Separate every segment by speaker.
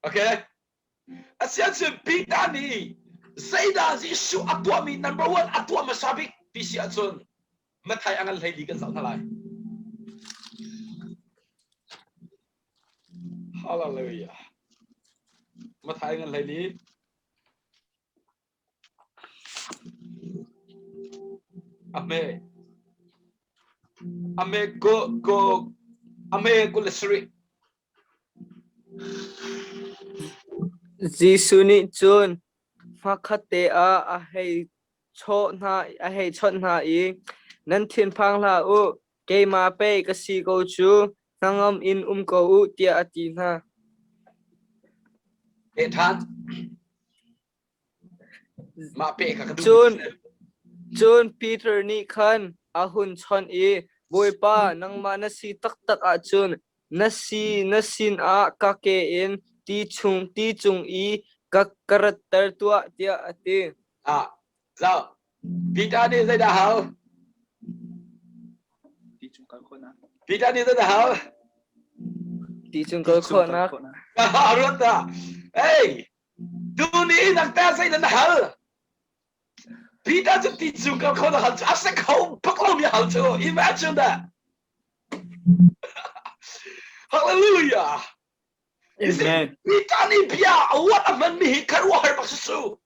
Speaker 1: Okay. Asia chun pita ni zaida Jesuh tuahmi number 1 tuah masabik pisia chun mathai angal lai di kan zau thalai. Hallelujah. Mathai angal lai di. Amen. Amen go Amen go lesri.
Speaker 2: Jesuh ni chun makate a hei cho na I nan thiên phang la u ke ma pe ka si ko chu nangam in ko u tia ati na
Speaker 1: E than ma pe ka du
Speaker 2: chun Peter ni khan a hun chon I boy pa nang ma na si tak a chun na sin a ka ke in ti chung I ka karakter tua tia ati
Speaker 1: zau pita ni zaida hao pita ni zaida hao
Speaker 2: ti chung ko khona
Speaker 1: Rota. Hey, dunia nak ta say na hal. Pita tu ti chung ka khona hal. Asa kau paklau mi hal tu. Imagine that. Hallelujah.
Speaker 2: Amen.
Speaker 1: Pita ni pia what a man mi karwa har baksu.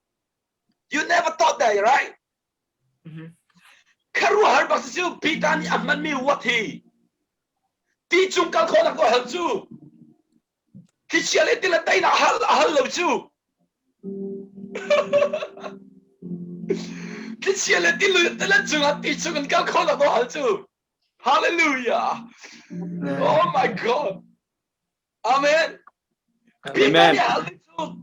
Speaker 1: You never thought that, right? Karwa har baksu pita ni aman mi what he. Ti chung ka khona ko hal tu. Kisiale tila tay na hal lo tu. Kisiale tila chung ti chung ka khona ko hal tu. Hallelujah. Oh my God. Amen. Amen.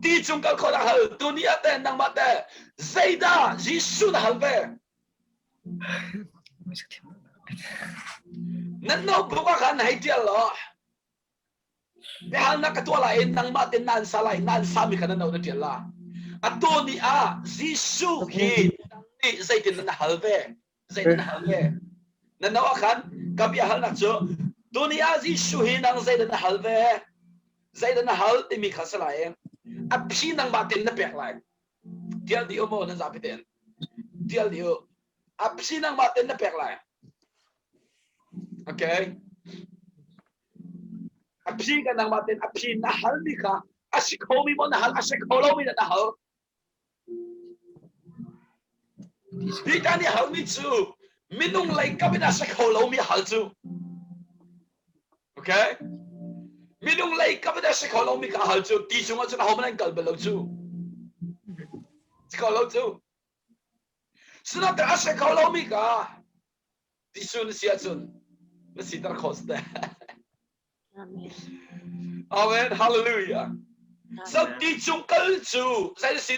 Speaker 1: Ti chung ka khona hal dunia te nang mate. Zaida Jesuh na hal ve. Nan no buka kan hai dia lo. Be hal na katua lain nang mate nan salai nan sami kan na dia la. Ato ni Jesuh hi ni zaidin na hal ve. Zaidin na hal ve. Nan no kan kabi hal na cho dunia Jesuh hi nang zaidin na hal ve. Zaidin na hal ti mi khasalai. Apsi nang mate na pek lai. Dia di omo na zapiten. Dia di apsi nang mate na pek lai. Okay. Apsi ka nang matin apsi nahal ni ka asikomi mo nahal asikolomi na nahal Pita ni hal ni chu minung lai kami na asikolomi hal chu. Okay. Minung lai kami na asikolomi ka hal chu ti chu nga chu na homan kalbalo chu sikolo chu sunat asikolomi ka ti chu na siya chun na sitar koste. Amen. Hallelujah. So ti chung kal chu sai si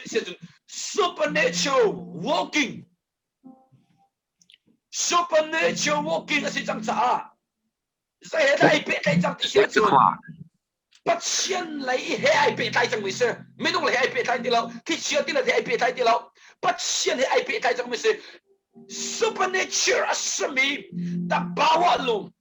Speaker 1: supernatural walking. Supernatural walking si chang cha. Sai he dai pe dai chang ti sia chu. But xian lai he ai pe dai chang mi se. Me nong lai ai pe dai ti lo. Ki sia ti la ai pe dai ti lo. But xian he ai pe dai chang mi se. Supernatural asmi ta bawa lung.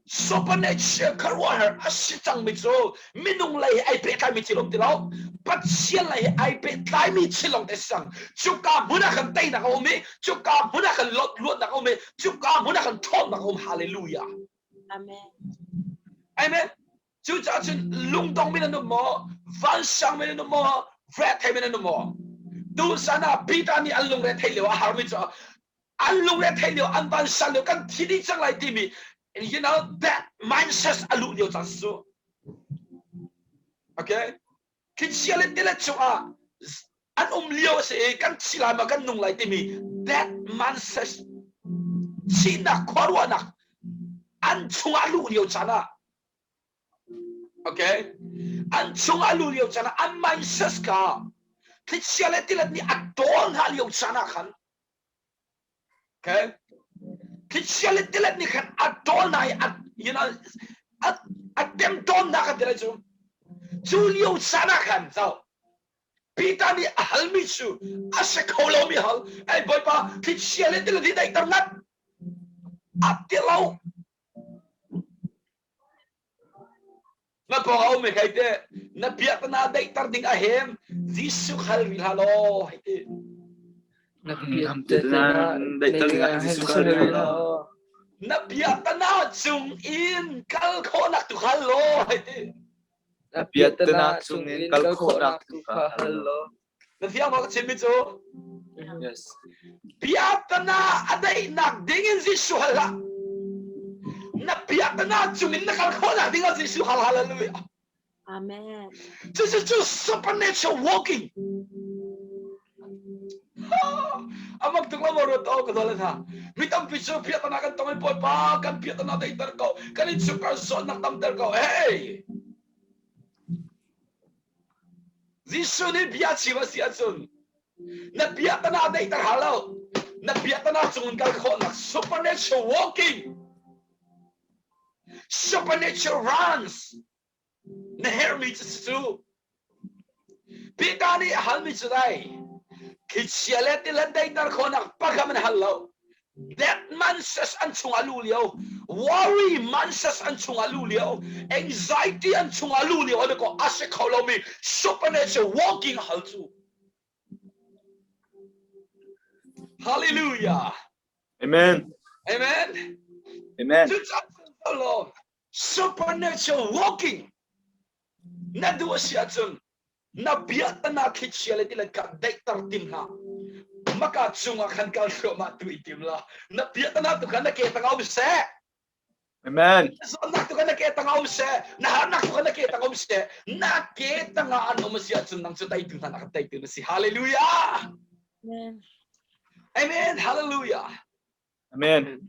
Speaker 1: Supernatural karwahar asitang mitso minung lai ai pe kai mi chilong tilo pat sian lai ai pe kai mi chilong tesang chuka muna kan tai na ko me chuka muna kan lot na ko me chuka muna kan thom na ko hallelujah amen amen chu cha chen lung dong mi na no mo van sang mi na no mo vet hai mi na no mo du sana pita ni alung re thai lewa har mi cho alung re thai lewa an ban sang le kan thidi chang lai ti mi. And you know that mindset alu điều chẳng số, okay? Khi chia lên tiền là chỗ anh liêu sẽ căn chỉ làm mà căn nung lại tìm mi that mindset chỉ là khó luôn à anh chung alu điều chẳng à, okay? Anh chung alu điều chẳng à anh mindset cả khi chia lên tiền là ni anh đón hal điều chẳng à khăn, okay? Khi chia lên tiền là ni khăn anh đón này anh you know dem don na ka dira chu Julio sana kan sao pita ni halmi chu ase kholo mi hal ai boy pa ki chiale dil di dai tar nat atilau na pangau me kaite na biat na dai tar ding ahem Jesuh hal ri halo haite na biat na chung in kal kho nak tu halo haite
Speaker 2: biat na chung in kal kho nak tu halo
Speaker 1: na fiang ma chimi cho
Speaker 2: yes
Speaker 1: biat na adai nak ding in Jesuh hala na biat na chung in kal kho nak ding Jesuh hal hallelujah
Speaker 3: Amen.
Speaker 1: 这是就 supernatural walking อามักตุกลามรถเอาก็ได้เลยท่ามิตรพิสูจน์เพียรนากันต้องไม่ปล่อยปากันเพียรนาได้ตระกูกันอิสุการสอนนักตำตระกูเฮ้ยจิสุนี่พิจารณาสิอาจุนนับพิจารณาได้ตระหาแล้วนับพิจารณาจุนกันคนนัก supernatural walking supernatural runs นั่นเฮร์มิจิสุพิจารณาฮัลมิจุได้คิดเสียเล็ดที่เล่นได้ตระกูนักปักมันฮัลโหล that man says อันชงอาลูเลียว worry man says อันชงอาลูเลียว anxiety อันชงอาลูเลียวแล้วก็อาศัยเขาเรามี supernatural walking ฮัลจู hallelujah
Speaker 2: amen
Speaker 1: amen
Speaker 2: amen
Speaker 1: จุดจับเรา supernatural walking นั่นดูว่าเสียจนนับเบียดนาคิดเสียเลยที่เล่นกับได้ตระติมหาmaka chunga khan kal ro ma tu itim la na piat na tu kan ke tangau se
Speaker 2: amen
Speaker 1: so na tu kan ke tangau se na na tu kan ke tangau se na ke tanga ano masya chun nang chu tai tu na ka tai tu si hallelujah
Speaker 3: Amen.
Speaker 1: amen hallelujah
Speaker 2: amen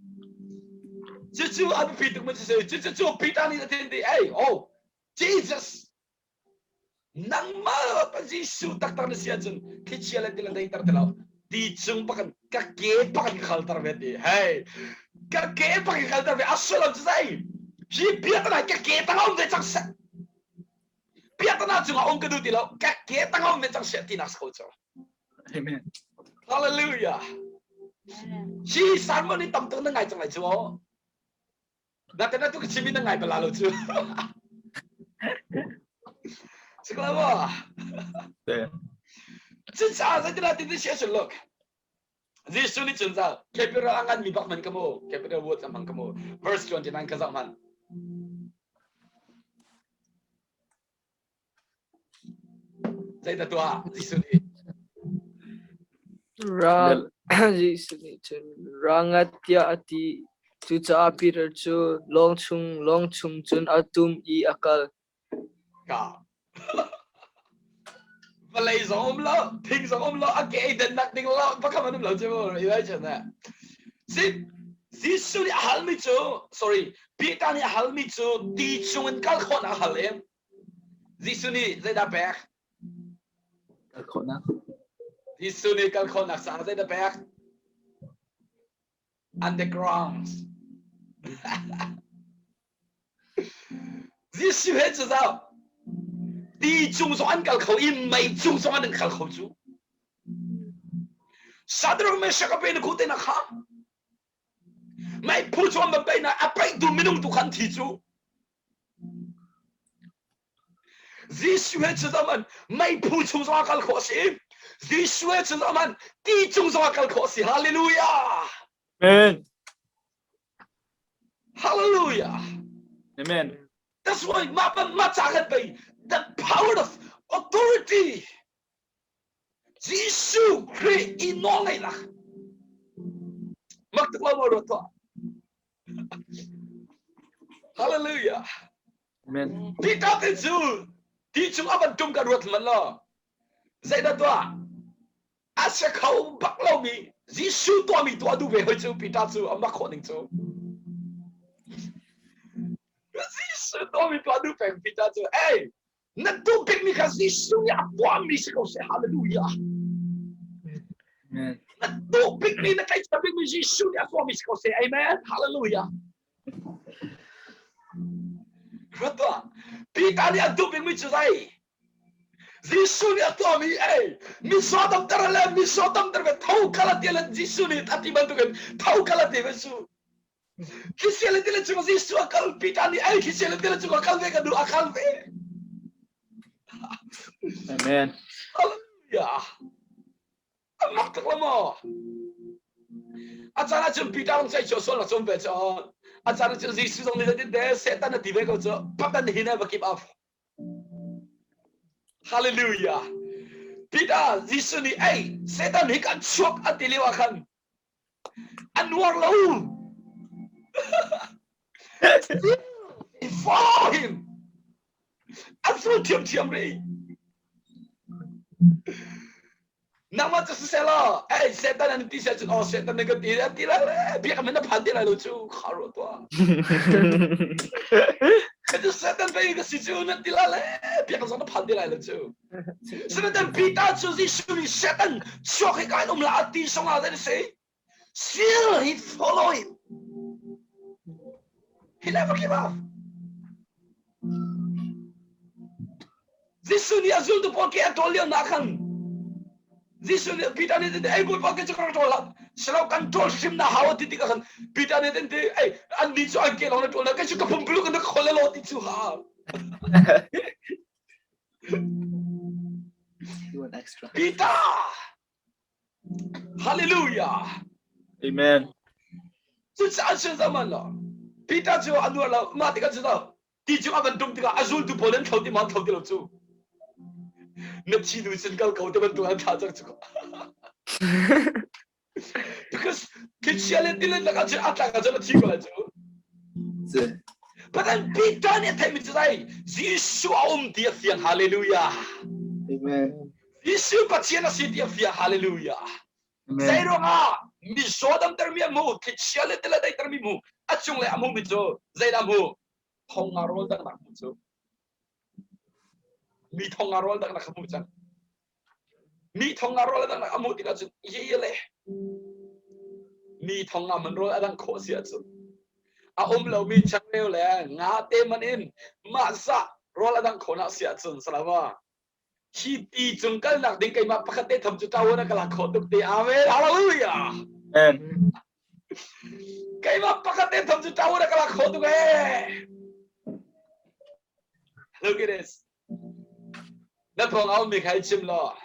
Speaker 1: chu abi pitu mo se chu pitani na tindi hey oh Jesus nang ma pa Jesuh tak tar na siya chun kichia la dai tar telaw di chung pakan kake pakan khaltar beti hey kake pakan khaltar be asolo sai ji piatana kake tangau de chang sa piatana chung ong kedu tilo kake tangau me chang sa tinas ko cho
Speaker 2: amen
Speaker 1: hallelujah ji sarmoni tam tung na ngai chang lai cho na tena tu kichimi na ngai balalo chu Sekolah
Speaker 2: yeah
Speaker 1: 真啥在这里的写出 look 这书里真啥 capital 安米巴门个么 capital word 上门个么 verse 29 个上门 在的多啊这书里
Speaker 2: rang Jesuh ni chun rangat ya ati chu cha Peter chu long chung chun atum I akal
Speaker 1: 噶 Malay giống lo thinh giống lo ake den nak ding lo pa kaman lo je mo ila chana Jesuh ni halmi chu sorry Peter ni halmi chu ti chung kal khon a halem Jesuh ni zai da back
Speaker 2: khona
Speaker 1: Jesuh ni kal khon nak sa zai da back underground Jesuh he chu sao đi chung soan kal khẩu im mày chung soan đừng kal khẩu chú sadro me shaka pe na khute na kha mày pu chuan ma pe na apai du minung tu khan thi chú Jesuh he chu zaman mày pu chung soan kal khẩu si Jesuh he chu zaman đi chung soan kal khẩu si hallelujah
Speaker 2: amen
Speaker 1: hallelujah
Speaker 2: amen
Speaker 1: that's why ma chagat bai the power of authority Jesuh create inolay na magtuklaw mo to hallelujah
Speaker 2: amen
Speaker 1: Pita tensu di chung aban tum ka ruat man lo zai da to asya khau baklo mi Jesuh to mi to du ve ho chu pita chu amma khoning chu Jesuh to mi to du pe pita chu hey na tu pik mi ka Jesuh ya to mi se ko se hallelujah
Speaker 2: amen
Speaker 1: na tu pik mi na kai sa pik mi Jesuh ya to mi se ko se amen hallelujah Rata pita ni tu pik mi chu dai Jesuh ni to mi mi so tam tarale mi so tam tarbe thau kala tiala Jesuh ni ati ban tu kan thau kala te su Kisah itu cuma Yesus akal pita ni, kisah itu cuma akal ve kadu akal ve.
Speaker 4: Amen.
Speaker 1: Hallelujah. Amat kelamo. Acara cuma pita orang saya Joshua lah cuma baca. Acara cuma Yesus orang ni dia setan nanti mereka tu, padan hina bagi maaf. Hallelujah. Pita Yesus ni, setan ni kan syok hati lewakan. Anwar lau. Follow him. Asal tiam-tiam ni. Nama tu sesela. Setan nanti saya cakap, setan negatif. Tidak lah. Biar kami nak pandai lah lucu. Karo tua. Kalau setan pergi ke situ nanti lah. Biar kami nak pandai lah lucu. Sebenarnya pita tu Yesus setan syok ikan melati sama ada ni. Still he follow him. He never give up. Yesus ni azul tu pakai atol yang nakkan. Yesus ni pita ni tu, boleh pakai cakap tolak. Selalu kan tol sim na hawa titik kan. Pita ni tu, andi tu angkel orang tolak. Kan suka pembelu kan nak kolel oti tu ha.
Speaker 4: You want extra?
Speaker 1: Pita. Hallelujah.
Speaker 4: Amen.
Speaker 1: 这是安生zaman lah. Pita tu anu lah, mati kan sudah. Di cuma bentuk tiga azul tu boleh tahu di mana tahu di lucu. Nanti tu sengkau kau tu bentuk ada tak cukup. Because kecil itu lah kan cuma ada kan cuma tiga lah tu. Padahal pita ni tak menjadi Yesus dia fiang haleluya.
Speaker 4: Amen.
Speaker 1: Yesus pacien nasi dia fiang haleluya.
Speaker 4: Amen.
Speaker 1: Saya roga. Mi sodam termi amu, kecil itu lah dari termi mu. Acung le amu bijo, saya amu. Thongarol dak nak bijo. Mi thongarol dak nak amu bijo. Mi thongarol dak nak amu tiga bijo. Ye le. Mi thonga menrol adang kosi ajo. Lau mi channel le, ngate manin, masa rol adang kona si ajo selama. Hiti jungkal nak dingkai mak pakate tham ju tahu nak kalak khotuk ti amen hallelujah.
Speaker 4: Amen.
Speaker 1: Kay mak pakate tham ju tahu nak kalak khotuk Look at this. Na pong au mi khai chim lo.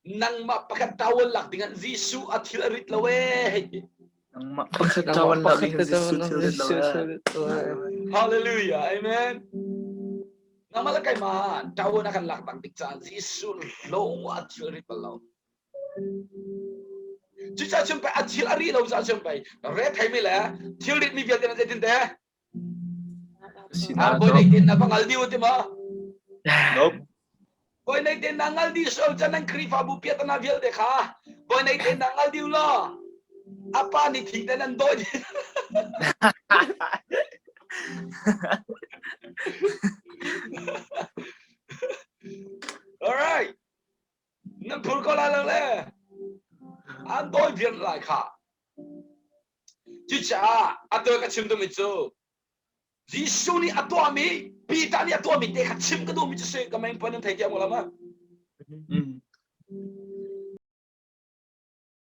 Speaker 1: Nang mak pakat tahu lak dengan Yesus athil arit lawe.
Speaker 4: Ang mapakatawan lang yung Jesuh.
Speaker 1: Hallelujah. Amen. Nga malakay man, tawo na kan lakbang tiksan, Yesus lo atil rit palaw. Chucha chumpay atil ari lo sa chumpay. Red hay mila, til rit mi biya din natin te. Boy na itin na pangaldi uti mo.
Speaker 4: Nope.
Speaker 1: Boy na itin na ngaldi so dyan ng krifa bupiya ta na biya de ka. Boy na itin na ngaldi ulo. Apa ni tingnan ng doy. Alright. Nang pulko lang le. Andoy biyan lai ka. Chicha, ato ka chim dumi cho. Yesus ni tuahmi, pita ni tuahmi te ka chim ka dumi cho se kamay pa nang thai mo lama.